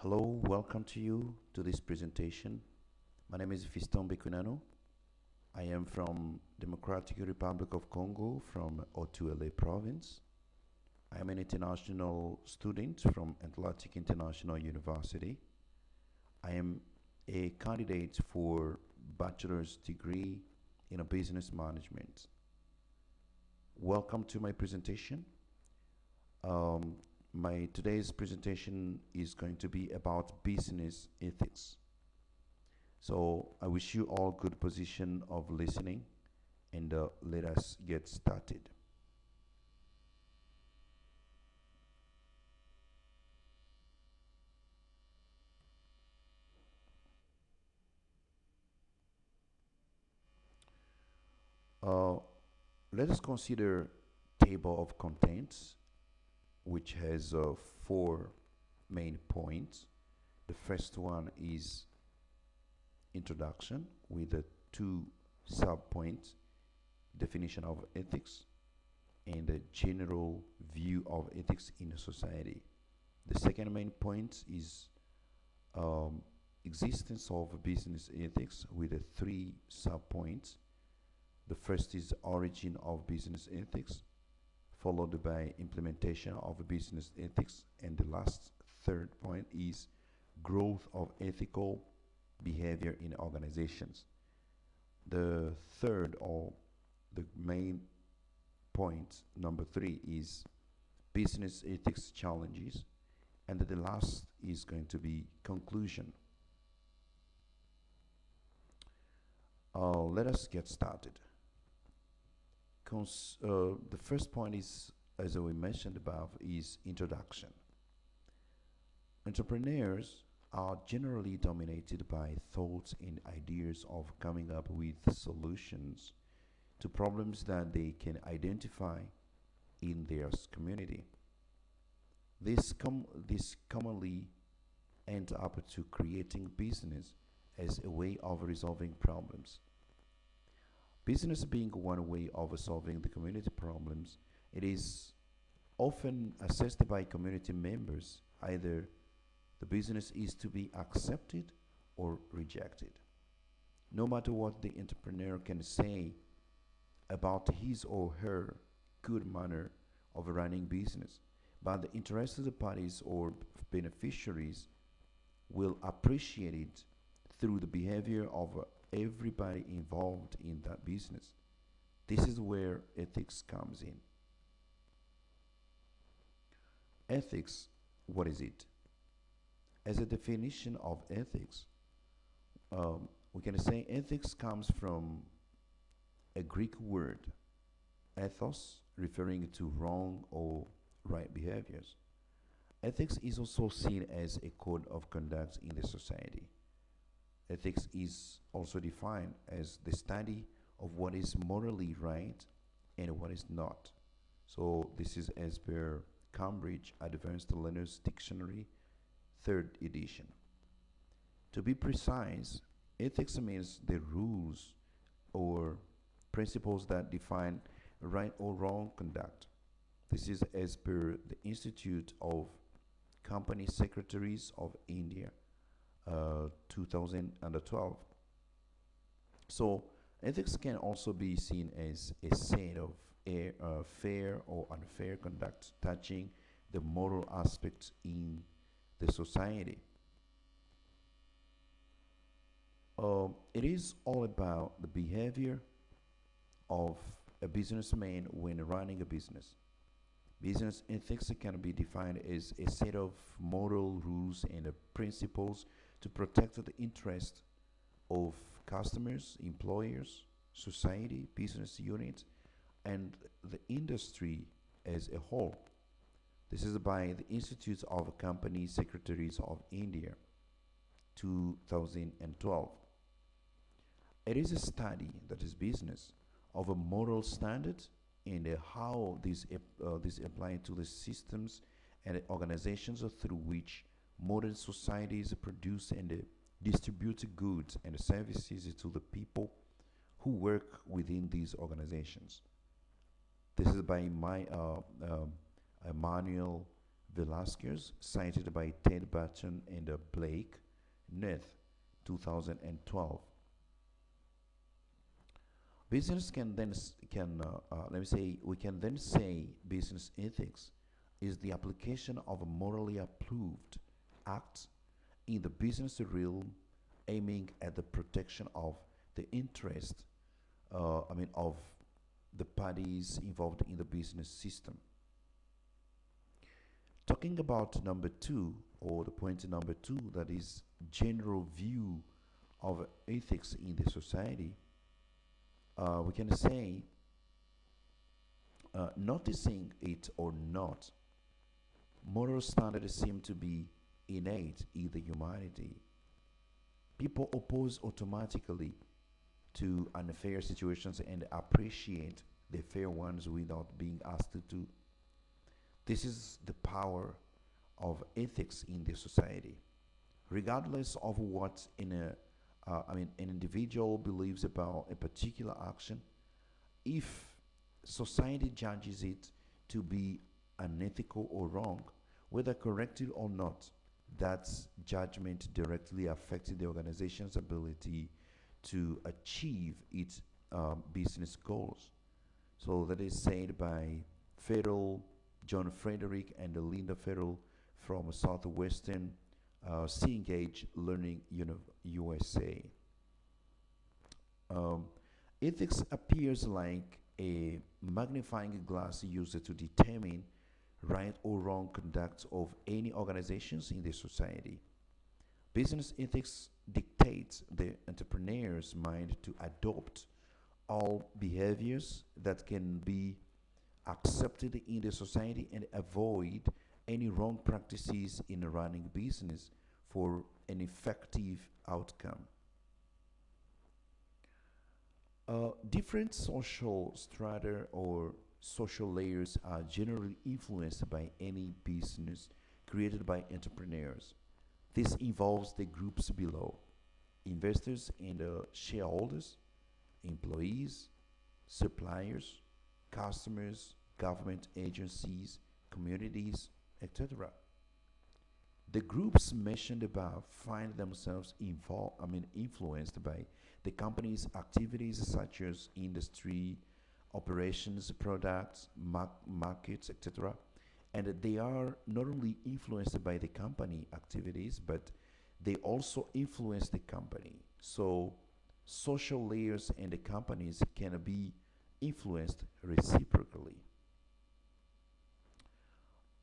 Hello, welcome to you to this presentation. My name is Fiston Bekunano. I am from Democratic Republic of Congo from Otuele province. I am an international student from Atlantic International University. I am a candidate for bachelor's degree in a business management. Welcome to my presentation. Um, my today's presentation is going to be about business ethics. So I wish you all good position of listening and let us get started. Uh, Let us consider table of contents which has four main points. The first one is introduction with the two sub-points, definition of ethics and a general view of ethics in a society. The second main point is um, existence of business ethics with the three sub-points. The first is origin of business ethics, followed by implementation of business ethics, and the last third point is growth of ethical behavior in organizations. The third or the main point, number three, is business ethics challenges, and the last is going to be conclusion. Let us get started. The first point is, as we mentioned above, is introduction. Entrepreneurs are generally dominated by thoughts and ideas of coming up with solutions to problems that they can identify in their community. This commonly end up to creating business as a way of resolving problems. Business being one way of solving the community problems, it is often assessed by community members. Either the business is to be accepted or rejected. No matter what the entrepreneur can say about his or her good manner of running business, but the interested parties or beneficiaries will appreciate it through the behavior of everybody involved in that business. This is where ethics comes in. Ethics, what is it? As a definition of ethics, we can say ethics comes from a Greek word, ethos, referring to wrong or right behaviors. Ethics is also seen as a code of conduct in the society. Ethics is also defined as the study of what is morally right and what is not. So this is as per Cambridge Advanced Learners Dictionary, third edition. To be precise, ethics means the rules or principles that define right or wrong conduct. This is as per the Institute of Company Secretaries of India, 2012. So ethics can also be seen as a set of fair or unfair conduct touching the moral aspects in the society. It is all about the behavior of a businessman when running a business. Business ethics can be defined as a set of moral rules and principles to protect the interest of customers, employers, society, business units, and the industry as a whole. This is by the Institute of Company Secretaries of India, 2012. It is a study, that is business, of a moral standard and how this apply to the systems and organizations through which modern societies produce and distribute goods and services to the people who work within these organizations. This is by Emmanuel Velasquez, cited by Ted Batson and Blake Neff, 2012. Business can then can let me say we can then say business ethics is the application of a morally approved acts in the business realm, aiming at the protection of the interest, of the parties involved in the business system. Talking about number two, or the point number two, that is general view of ethics in the society, we can say, noticing it or not, moral standards seem to be innate in the humanity. People oppose automatically to unfair situations and appreciate the fair ones without being asked to. This is the power of ethics in the society. Regardless of what an individual believes about a particular action, if society judges it to be unethical or wrong, whether corrected or not, that judgment directly affects the organization's ability to achieve its business goals. So that is said by Federal, John Frederick, and Linda Federal from Southwestern Cengage Learning USA. Um, Ethics appears like a magnifying glass used to determine right or wrong conduct of any organizations in the society. Business ethics dictates the entrepreneur's mind to adopt all behaviors that can be accepted in the society and avoid any wrong practices in running business for an effective outcome. Different social strata or social layers are generally influenced by any business created by entrepreneurs. This involves the groups below: investors and shareholders, employees, suppliers, customers, government agencies, communities, etc. The groups mentioned above find themselves influenced by the company's activities such as industry, operations, products, markets, etc. And they are not only influenced by the company activities, but they also influence the company. So social layers and the companies can be influenced reciprocally.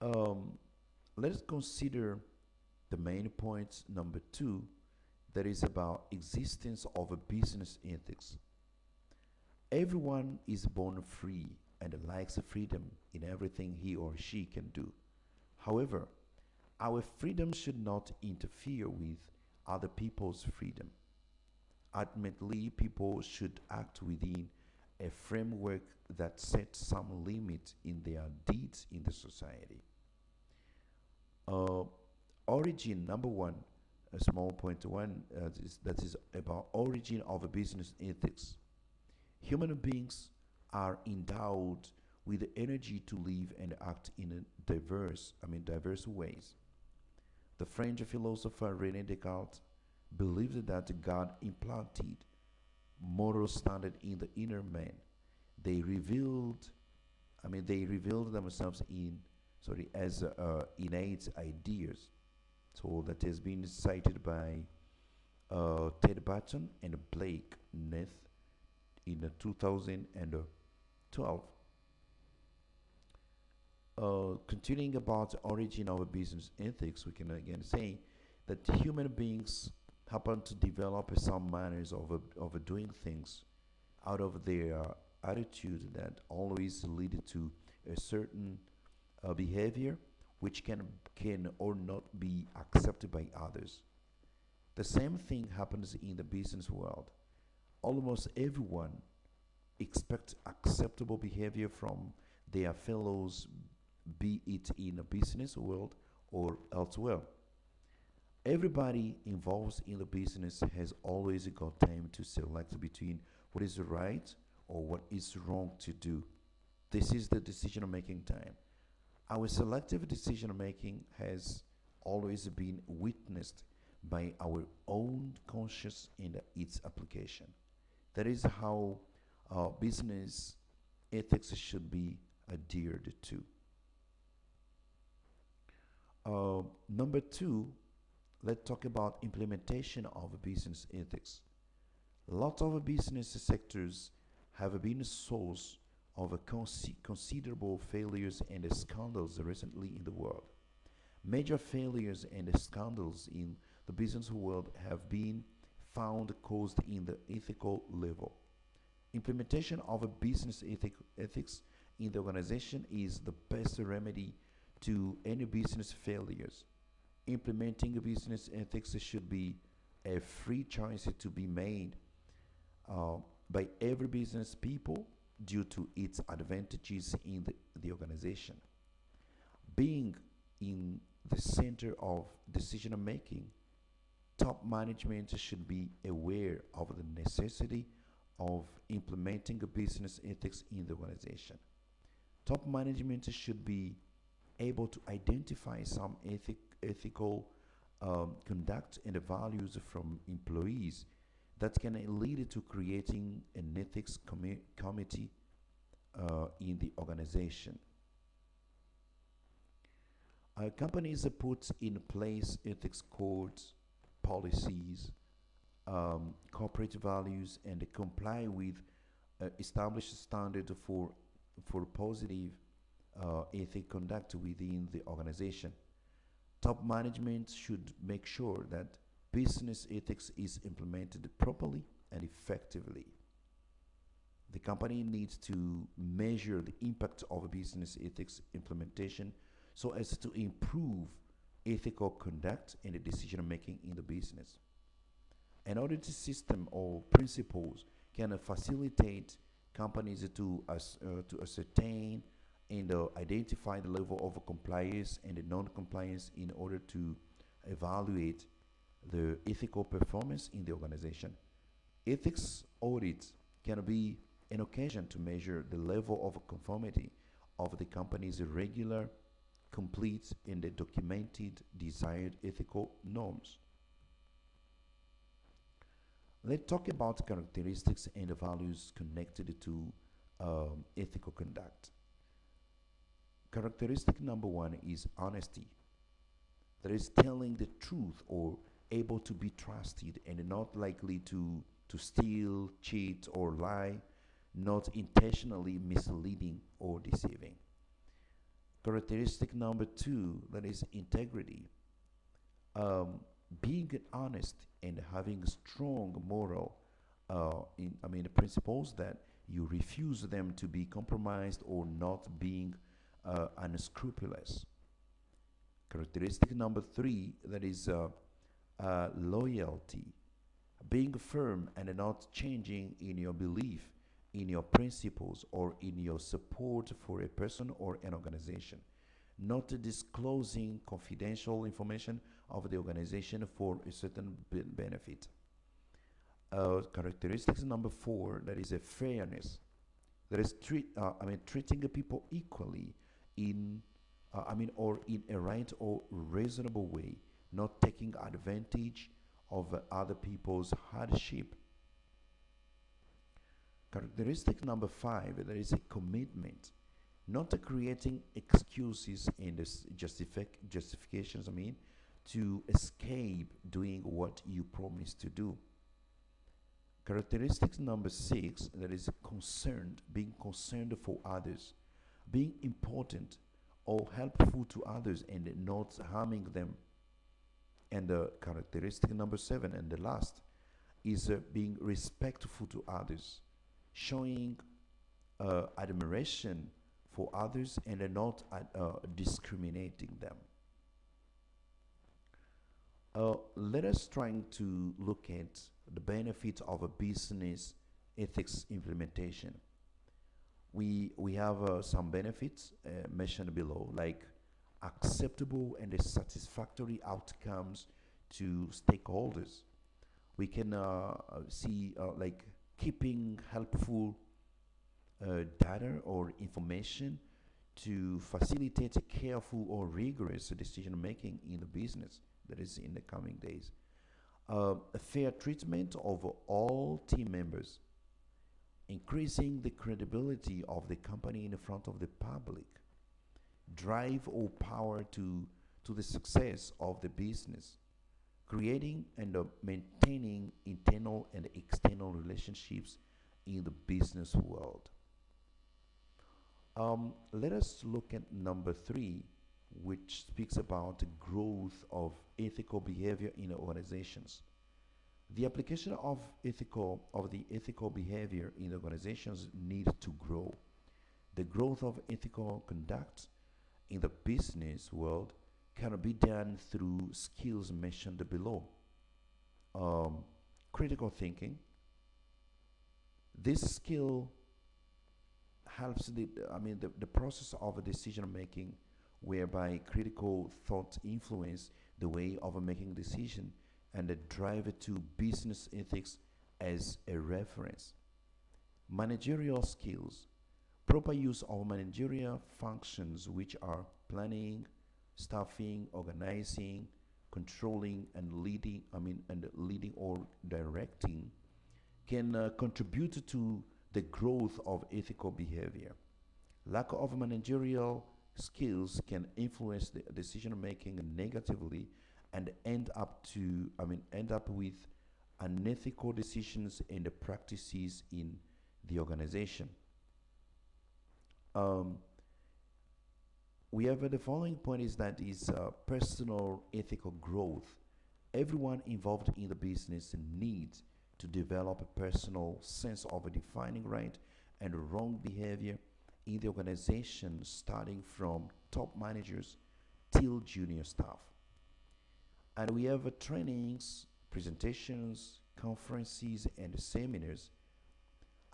Um, let us consider the main point number two, that is about existence of a business ethics. Everyone is born free and likes freedom in everything he or she can do. However, our freedom should not interfere with other people's freedom. Ultimately, people should act within a framework that sets some limit in their deeds in the society. Uh, Origin number one, a small point one, that is about origin of a business ethics. Human beings are endowed with the energy to live and act in a diverse ways. The French philosopher René Descartes believed that God implanted moral standard in the inner man. They revealed, they revealed themselves as innate ideas. So that has been cited by Ted Batson and Blake Neff in 2012. Continuing about the origin of a business ethics, we can again say that human beings happen to develop some manners of doing things out of their attitude that always lead to a certain behavior which can or not be accepted by others. The same thing happens in the business world. Almost everyone expects acceptable behavior from their fellows, be it in a business world or elsewhere. Everybody involved in the business has always got time to select between what is right or what is wrong to do. This is the decision making time. Our selective decision making has always been witnessed by our own conscience in its application. That is how business ethics should be adhered to. Number two, let's talk about implementation of business ethics. Lots of business sectors have been a source of a considerable failures and scandals recently in the world. Major failures and scandals in the business world have been found caused in the ethical level. Implementation of a business ethics in the organization is the best remedy to any business failures. Implementing business ethics should be a free choice to be made uh, by every business people due to its advantages in the organization. Being in the center of decision making, top management should be aware of the necessity of implementing a business ethics in the organization. Top management should be able to identify some ethical conduct and values from employees that can lead to creating an ethics committee in the organization. Companies put in place ethics codes, policies, corporate values, and comply with established standard for positive ethic conduct within the organization. Top management should make sure that business ethics is implemented properly and effectively. The company needs to measure the impact of business ethics implementation so as to improve ethical conduct and decision making in the business. An audit system or principles can facilitate companies to ascertain and identify the level of compliance and non-compliance in order to evaluate the ethical performance in the organization. Ethics audits can be an occasion to measure the level of conformity of the company's regular, complete, and documented desired ethical norms. Let's talk about characteristics and values connected to ethical conduct. Characteristic number one is honesty. That is telling the truth or able to be trusted and not likely to steal, cheat, or lie, not intentionally misleading or deceiving. Characteristic number two, that is integrity. Being honest and having strong moral principles that you refuse them to be compromised or not being unscrupulous. Characteristic number three, that is loyalty. Being firm and not changing in your belief, in your principles, or in your support for a person or an organization. Not disclosing confidential information of the organization for a certain benefit. Characteristics number four, that is a fairness. That is treating the people equally in or in a right or reasonable way, not taking advantage of other people's hardship. Characteristic number five, there is a commitment, not creating excuses and justifications, to escape doing what you promised to do. Characteristics number six, that is concerned, being concerned for others, being important or helpful to others and not harming them. And characteristic number seven, and the last, is being respectful to others, showing admiration for others and not discriminating them. Let us try to look at the benefits of a business ethics implementation. We have some benefits mentioned below, like acceptable and satisfactory outcomes to stakeholders. We can see like keeping helpful data or information to facilitate a careful or rigorous decision making in the business that is in the coming days. A fair treatment of all team members, increasing the credibility of the company in front of the public, drive or power to the success of the business, creating and maintaining internal and external relationships in the business world. Let us look at number three, which speaks about the growth of ethical behavior in organizations. The application of the ethical behavior in organizations needs to grow. The growth of ethical conduct in the business world can be done through skills mentioned below. Um, Critical thinking. This skill helps the process of decision making, whereby critical thought influence the way of making decision and the drive to business ethics as a reference. Managerial skills. Proper use of managerial functions, which are planning, staffing, organizing, controlling, and leading or directing, can contribute to the growth of ethical behavior. Lack of managerial skills can influence the decision making negatively and end up with unethical decisions and the practices in the organization. Um, we have the following point is that is personal ethical growth. Everyone involved in the business needs to develop a personal sense of defining right and wrong behavior in the organization, starting from top managers till junior staff. And we have trainings, presentations, conferences, and seminars.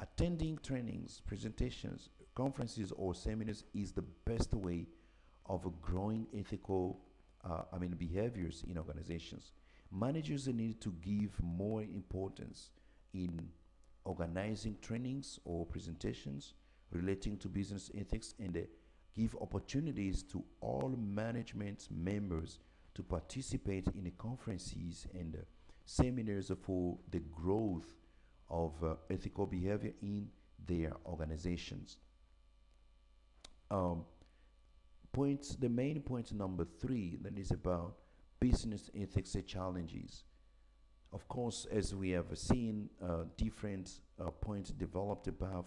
Attending trainings, presentations, conferences, or seminars is the best way of growing ethical behaviors in organizations. Managers need to give more importance in organizing trainings or presentations relating to business ethics, and give opportunities to all management members to participate in the conferences and seminars for the growth of ethical behavior in their organizations. Um, the main point number three, that is about business ethics challenges. Of course, as we have seen different points developed above,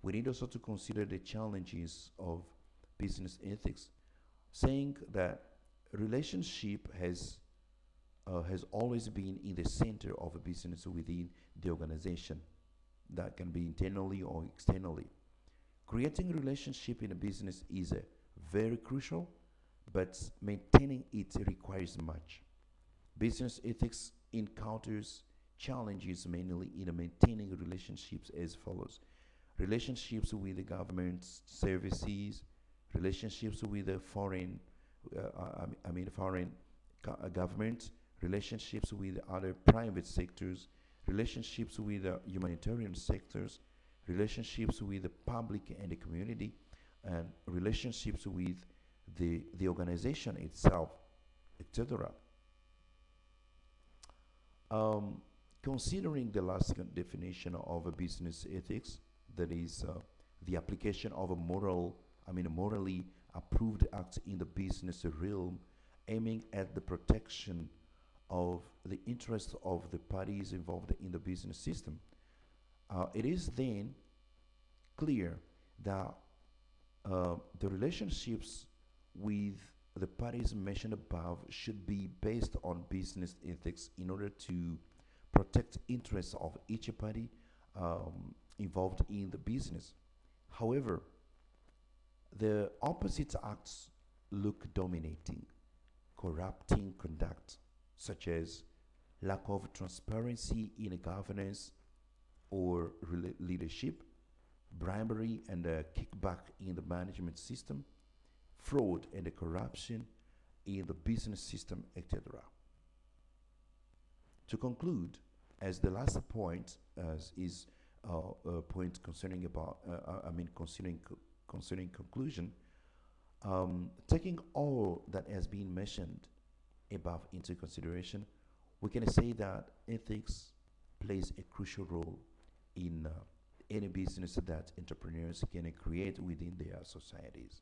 we need also to consider the challenges of business ethics, saying that relationship has always been in the center of a business within the organization. That can be internally or externally. Creating relationship in a business is very crucial, but maintaining it requires much. Business ethics encounters challenges mainly in maintaining relationships as follows: relationships with the government services, relationships with the foreign, foreign government, relationships with other private sectors, relationships with humanitarian sectors, relationships with the public and the community, and relationships with the organization itself, etc. Um, Considering the last definition of a business ethics, that is the application of a morally approved acts in the business realm, aiming at the protection of the interests of the parties involved in the business system. It is then clear that the relationships with the parties mentioned above should be based on business ethics in order to protect interests of each party involved in the business. However, the opposite acts look dominating, corrupting conduct, such as lack of transparency in governance or leadership, bribery and kickback in the management system, fraud and corruption in the business system, etc. To conclude, as the last point is a point concerning concerning conclusion, Taking all that has been mentioned above into consideration, we can say that ethics plays a crucial role in any business that entrepreneurs can create within their societies.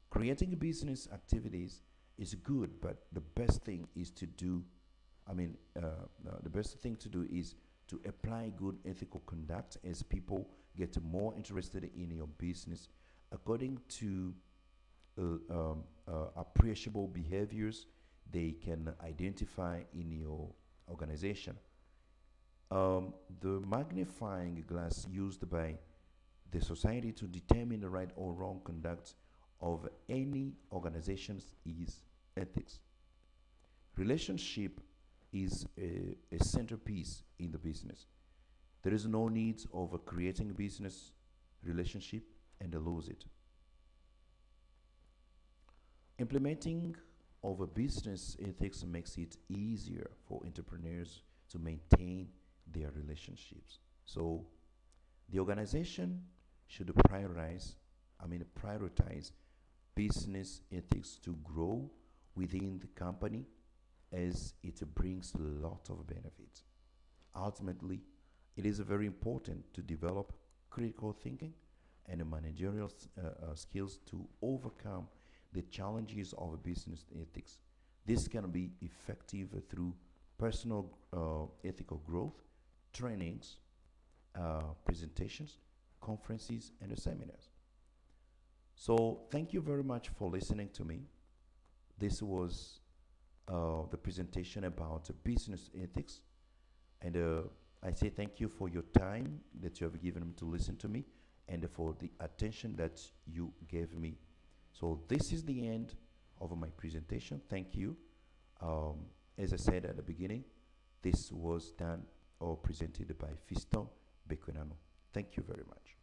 Creating business activities is good, but the best thing is to do, the best thing to do is to apply good ethical conduct as people get more interested in your business according to appreciable behaviors they can identify in your organization. The magnifying glass used by the society to determine the right or wrong conduct of any organizations is ethics. Relationship is a centerpiece in the business. There is no need of creating a business relationship and lose it. Implementing of a business ethics makes it easier for entrepreneurs to maintain their relationships. So the organization should prioritize business ethics to grow within the company as it brings a lot of benefits. Ultimately, it is very important to develop critical thinking and managerial skills to overcome the challenges of business ethics. This can be effective through personal ethical growth, trainings, presentations, conferences, and seminars. So, thank you very much for listening to me. This was the presentation about business ethics, and I say thank you for your time that you have given me to listen to me and for the attention that you gave me. So this is the end of my presentation. Thank you. As I said at the beginning, this was done or presented by Fiston Bequenano. Thank you very much.